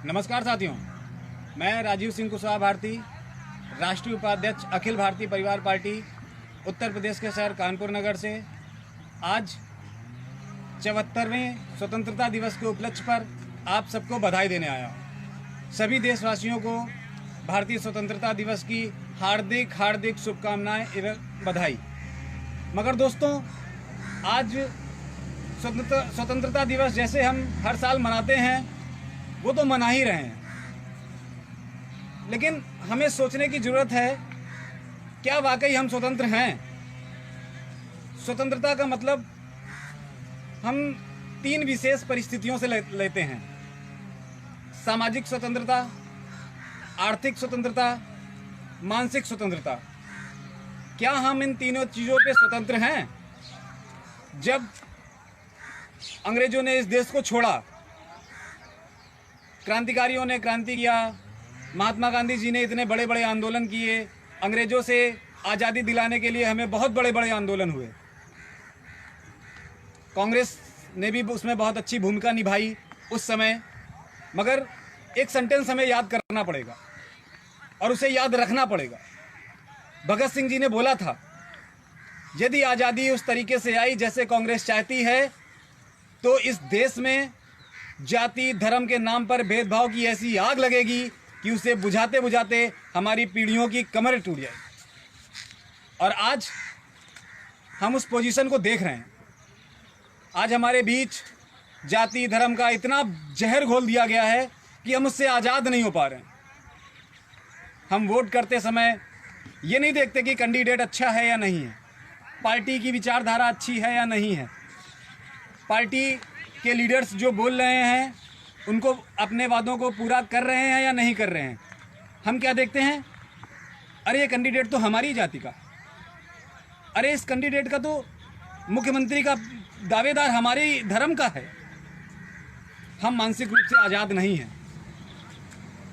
नमस्कार साथियों, मैं राजीव सिंह कुशवाहा भारती, राष्ट्रीय उपाध्यक्ष अखिल भारतीय परिवार पार्टी उत्तर प्रदेश के शहर कानपुर नगर से आज 74वें स्वतंत्रता दिवस के उपलक्ष्य पर आप सबको बधाई देने आया हूँ। सभी देशवासियों को भारतीय स्वतंत्रता दिवस की हार्दिक हार्दिक शुभकामनाएं एवं बधाई। मगर दोस्तों, आज स्वतंत्रता दिवस जैसे हम हर साल मनाते हैं वो तो मना ही रहे हैं, लेकिन हमें सोचने की ज़रूरत है, क्या वाकई हम स्वतंत्र हैं? स्वतंत्रता का मतलब हम 3 विशेष परिस्थितियों से लेते हैं: सामाजिक स्वतंत्रता, आर्थिक स्वतंत्रता, मानसिक स्वतंत्रता। क्या हम इन तीनों चीज़ों पे स्वतंत्र हैं? जब अंग्रेजों ने इस देश को छोड़ा, क्रांतिकारियों ने क्रांति किया, महात्मा गांधी जी ने इतने बड़े बड़े आंदोलन किए, अंग्रेजों से आज़ादी दिलाने के लिए हमें बहुत बड़े बड़े आंदोलन हुए। कांग्रेस ने भी उसमें बहुत अच्छी भूमिका निभाई उस समय। मगर एक सेंटेंस हमें याद करना पड़ेगा और उसे याद रखना पड़ेगा। भगत सिंह जी ने बोला था, यदि आज़ादी उस तरीके से आई जैसे कांग्रेस चाहती है तो इस देश में जाति धर्म के नाम पर भेदभाव की ऐसी आग लगेगी कि उसे बुझाते बुझाते हमारी पीढ़ियों की कमर टूट जाएगी। और आज हम उस पोजीशन को देख रहे हैं। आज हमारे बीच जाति धर्म का इतना जहर घोल दिया गया है कि हम उससे आज़ाद नहीं हो पा रहे हैं। हम वोट करते समय ये नहीं देखते कि कैंडिडेट अच्छा है या नहीं है, पार्टी की विचारधारा अच्छी है या नहीं है, पार्टी के लीडर्स जो बोल रहे हैं उनको अपने वादों को पूरा कर रहे हैं या नहीं कर रहे हैं। हम क्या देखते हैं, अरे ये कैंडिडेट तो हमारी जाति का, अरे इस कैंडिडेट का तो मुख्यमंत्री का दावेदार हमारे धर्म का है। हम मानसिक रूप से आज़ाद नहीं हैं,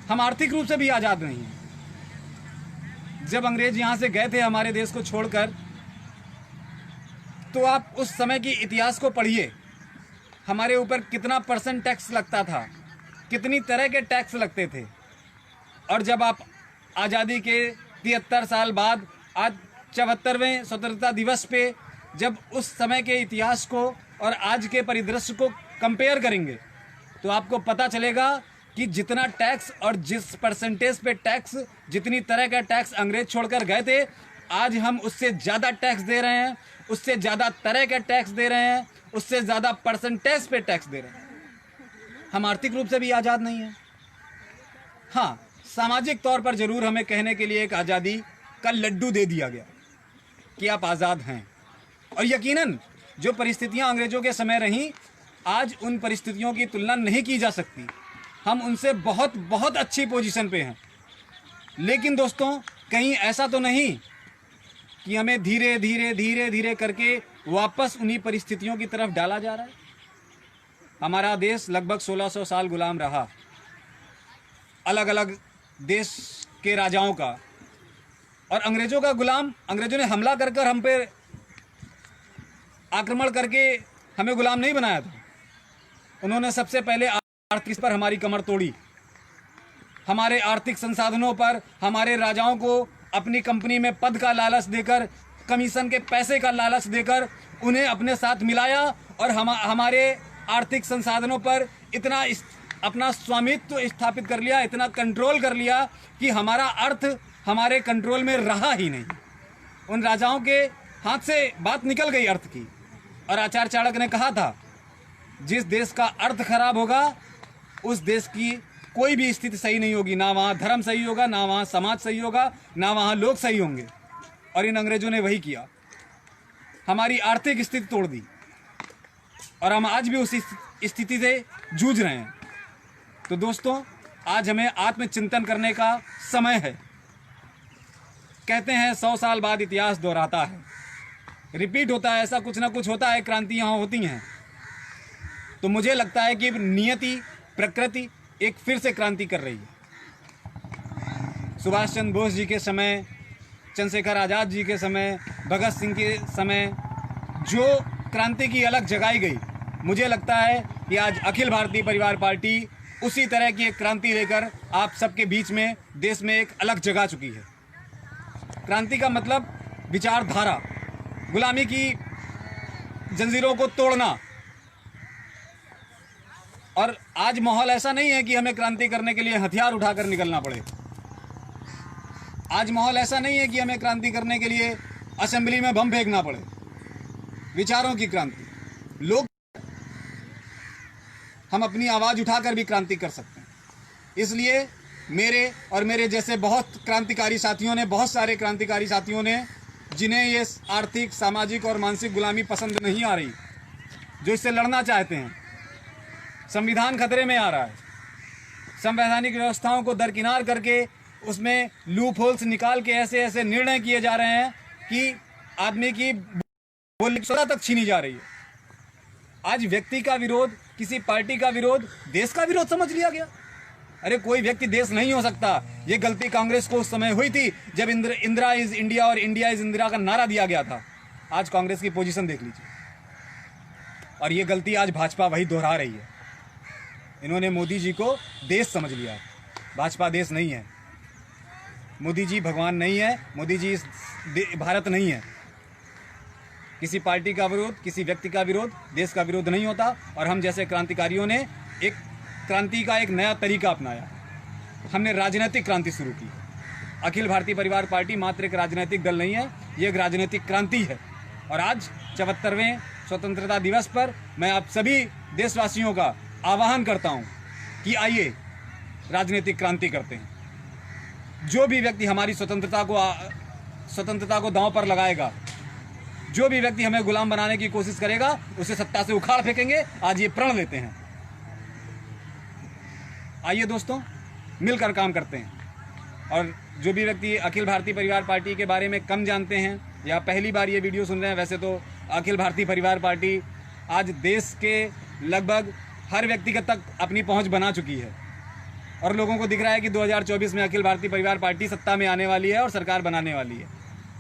हम आर्थिक रूप से भी आज़ाद नहीं हैं। जब अंग्रेज यहाँ से गए थे हमारे देश को छोड़कर, तो आप उस समय की इतिहास को पढ़िए। हमारे ऊपर कितना % टैक्स लगता था, कितनी तरह के टैक्स लगते थे। और जब आप आज़ादी के 73 साल बाद आज 74वें स्वतंत्रता दिवस पे जब उस समय के इतिहास को और आज के परिदृश्य को कंपेयर करेंगे तो आपको पता चलेगा कि जितना टैक्स और जिस % पे टैक्स, जितनी तरह का टैक्स अंग्रेज छोड़कर गए थे, आज हम उससे ज़्यादा टैक्स दे रहे हैं, उससे ज़्यादा तरह का टैक्स दे रहे हैं, उससे ज़्यादा % पे टैक्स दे रहे हैं। हम आर्थिक रूप से भी आज़ाद नहीं हैं। हाँ, सामाजिक तौर पर ज़रूर हमें कहने के लिए एक आज़ादी का लड्डू दे दिया गया कि आप आज़ाद हैं। और यकीनन जो परिस्थितियां अंग्रेज़ों के समय रहीं, आज उन परिस्थितियों की तुलना नहीं की जा सकती। हम उनसे बहुत बहुत अच्छी पोजीशन पे हैं। लेकिन दोस्तों, कहीं ऐसा तो नहीं कि हमें धीरे धीरे धीरे धीरे करके वापस उन्हीं परिस्थितियों की तरफ डाला जा रहा है? हमारा देश लगभग 1600 साल गुलाम रहा, अलग अलग देश के राजाओं का, और अंग्रेज़ों का गुलाम। अंग्रेज़ों ने हमला कर कर हम पे आक्रमण करके हमें गुलाम नहीं बनाया था। उन्होंने सबसे पहले आर्थिक पर हमारी कमर तोड़ी, हमारे आर्थिक संसाधनों पर हमारे राजाओं को अपनी कंपनी में पद का लालच देकर, कमीशन के पैसे का लालच देकर उन्हें अपने साथ मिलाया और हमारे आर्थिक संसाधनों पर इतना अपना स्वामित्व स्थापित कर लिया, इतना कंट्रोल कर लिया कि हमारा अर्थ हमारे कंट्रोल में रहा ही नहीं। उन राजाओं के हाथ से बात निकल गई अर्थ की। और आचार्य चाणक्य ने कहा था, जिस देश का अर्थ खराब होगा उस देश की कोई भी स्थिति सही नहीं होगी। ना वहाँ धर्म सही होगा, ना वहाँ समाज सही होगा, ना वहाँ लोग सही होंगे। और इन अंग्रेजों ने वही किया, हमारी आर्थिक स्थिति तोड़ दी और हम आज भी उस स्थिति से जूझ रहे हैं। तो दोस्तों, आज हमें आत्मचिंतन करने का समय है। कहते हैं 100 साल बाद इतिहास दोहराता है, रिपीट होता है, ऐसा कुछ ना कुछ होता है, क्रांतियाँ होती हैं। तो मुझे लगता है कि नियति, प्रकृति एक फिर से क्रांति कर रही है। सुभाष चंद्र बोस जी के समय, चंद्रशेखर आज़ाद जी के समय, भगत सिंह के समय जो क्रांति की अलग जगाई गई, मुझे लगता है कि आज अखिल भारतीय परिवार पार्टी उसी तरह की एक क्रांति लेकर आप सबके बीच में देश में एक अलग जगा चुकी है। क्रांति का मतलब विचारधारा, गुलामी की जंजीरों को तोड़ना। और आज माहौल ऐसा नहीं है कि हमें क्रांति करने के लिए हथियार उठाकर निकलना पड़े। आज माहौल ऐसा नहीं है कि हमें क्रांति करने के लिए असेंबली में बम फेंकना पड़े। विचारों की क्रांति, लोग हम अपनी आवाज़ उठाकर भी क्रांति कर सकते हैं। इसलिए मेरे और मेरे जैसे बहुत क्रांतिकारी साथियों ने, बहुत सारे क्रांतिकारी साथियों ने, जिन्हें ये आर्थिक, सामाजिक और मानसिक गुलामी पसंद नहीं आ रही, जो इससे लड़ना चाहते हैं, संविधान खतरे में आ रहा है, संवैधानिक व्यवस्थाओं को दरकिनार करके उसमें लूप होल्स निकाल के ऐसे ऐसे निर्णय किए जा रहे हैं कि आदमी की बोलने की स्वतंत्रता तक छीनी जा रही है। आज व्यक्ति का विरोध, किसी पार्टी का विरोध, देश का विरोध समझ लिया गया। अरे कोई व्यक्ति देश नहीं हो सकता। ये गलती कांग्रेस को उस समय हुई थी जब इंदिरा इज इंडिया और इंडिया इज इंदिरा का नारा दिया गया था। आज कांग्रेस की पोजीशन देख लीजिए। और ये गलती आज भाजपा वही दोहरा रही है। इन्होंने मोदी जी को देश समझ लिया। भाजपा देश नहीं है, मोदी जी भगवान नहीं है, मोदी जी इस भारत नहीं है। किसी पार्टी का विरोध, किसी व्यक्ति का विरोध देश का विरोध नहीं होता। और हम जैसे क्रांतिकारियों ने एक क्रांति का एक नया तरीका अपनाया। हमने राजनीतिक क्रांति शुरू की। अखिल भारतीय परिवार पार्टी मात्र एक राजनीतिक दल नहीं है, ये एक राजनीतिक क्रांति है। और आज 74वें स्वतंत्रता दिवस पर मैं आप सभी देशवासियों का आह्वान करता हूं कि आइए राजनीतिक क्रांति करते हैं। जो भी व्यक्ति हमारी स्वतंत्रता को दांव पर लगाएगा, जो भी व्यक्ति हमें गुलाम बनाने की कोशिश करेगा, उसे सत्ता से उखाड़ फेंकेंगे। आज ये प्रण लेते हैं। आइए दोस्तों, मिलकर काम करते हैं। और जो भी व्यक्ति अखिल भारतीय परिवार पार्टी के बारे में कम जानते हैं या पहली बार ये वीडियो सुन रहे हैं, वैसे तो अखिल भारतीय परिवार पार्टी आज देश के लगभग हर व्यक्तिगत तक अपनी पहुंच बना चुकी है। और लोगों को दिख रहा है कि 2024 में अखिल भारतीय परिवार पार्टी सत्ता में आने वाली है और सरकार बनाने वाली है।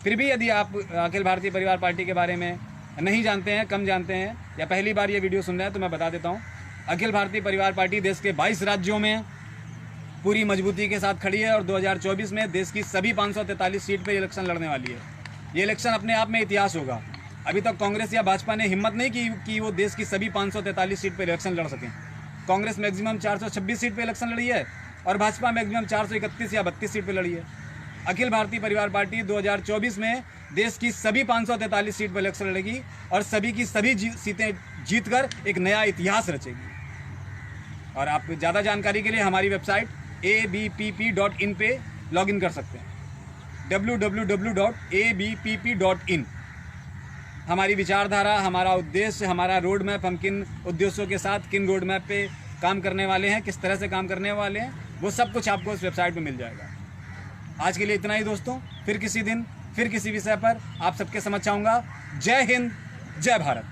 फिर भी यदि आप अखिल भारतीय परिवार पार्टी के बारे में नहीं जानते हैं, कम जानते हैं या पहली बार ये वीडियो सुन रहे हैं, तो मैं बता देता हूँ। अखिल भारतीय परिवार पार्टी देश के 22 राज्यों में पूरी मजबूती के साथ खड़ी है और 2024 में देश की सभी 543 सीट पर इलेक्शन लड़ने वाली है। ये इलेक्शन अपने आप में इतिहास होगा। अभी तक कांग्रेस या भाजपा ने हिम्मत नहीं की कि वो देश की सभी 543 सीट पर इलेक्शन लड़ सकें। कांग्रेस मैक्सिमम 426 सीट पर इलेक्शन लड़ी है और भाजपा मैक्सिमम 431 या 32 सीट पर लड़ी है। अखिल भारतीय परिवार पार्टी 2024 में देश की सभी 543 सीट पर इलेक्शन लड़ेगी और सभी की सभी सीटें जीतकर एक नया इतिहास रचेगी। और आप ज़्यादा जानकारी के लिए हमारी वेबसाइट abpp.in पे लॉगिन कर सकते हैं। www.abpp.in। हमारी विचारधारा, हमारा उद्देश्य, हमारा रोड मैप, हम किन उद्देश्यों के साथ किन रोड मैप पे काम करने वाले हैं, किस तरह से काम करने वाले हैं, वो सब कुछ आपको इस वेबसाइट पे मिल जाएगा। आज के लिए इतना ही दोस्तों। फिर किसी दिन, फिर किसी विषय पर आप सबके समक्ष आऊँगा। जय हिंद, जय भारत।